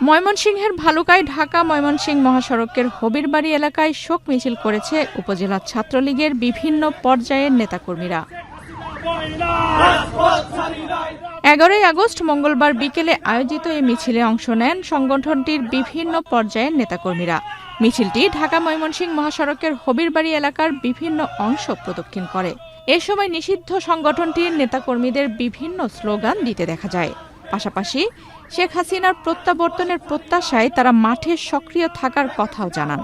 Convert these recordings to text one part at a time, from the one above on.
ময়মনসিংহের ভালুকায় ঢাকা ময়মনসিংহ মহাসড়কের হবিরবাড়ি এলাকায় শোক মিছিল করেছে উপজেলা ছাত্রলীগের বিভিন্ন পর্যায়ের নেতাকর্মীরা। 11 আগস্ট মঙ্গলবার বিকেলে আয়োজিত এই মিছিলে অংশ নেন সংগঠনটির বিভিন্ন পর্যায়ের নেতাকর্মীরা। মিছিলটি ঢাকা ময়মনসিংহ মহাসড়কের হবিরবাড়ি এলাকার বিভিন্ন অংশ প্রদক্ষিণ করে। এ সময় নিষিদ্ধ সংগঠনটির নেতাকর্মীদের বিভিন্ন স্লোগান দিতে দেখা যায়। পাশাপাশি শেখ হাসিনার প্রত্যাবর্তনের প্রত্যাশায় তারা মাঠে সক্রিয় থাকার কথাও জানান।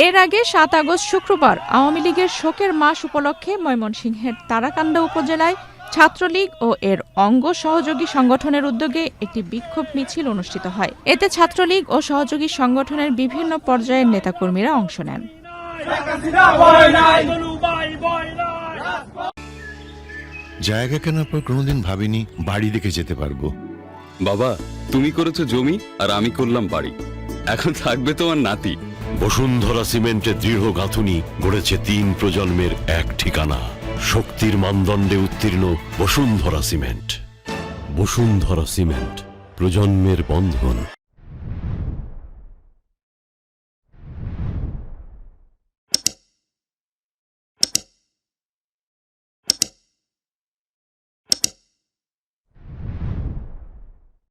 এর আগে 7 আগস্ট শুক্রবার আওয়ামী লীগের শোকের মাস উপলক্ষে ময়মনসিংহের তারাকান্দা উপজেলায় ছাত্রলীগ ও এর অঙ্গ সহযোগী সংগঠনের উদ্যোগে একটি বিক্ষোভ মিছিল অনুষ্ঠিত হয়। এতে ছাত্রলীগ ও সহযোগী সংগঠনের বিভিন্ন পর্যায়ের নেতাকর্মীরা অংশ নেন। জায়গা কেনার পর কোনোদিন ভাবিনি বাড়ি দেখে যেতে পারবো। বাবা, তুমি করেছো জমি আর আমি করলাম বাড়ি। এখন থাকবে তোমার নাতি। বসুন্ধরা সিমেন্টের দৃঢ় গাঁথুনি গড়েছে 3 প্রজন্মের এক ঠিকানা। শক্তির মানদণ্ডে উত্তীর্ণ বসুন্ধরা সিমেন্ট। বসুন্ধরা সিমেন্ট, প্রজন্মের বন্ধন।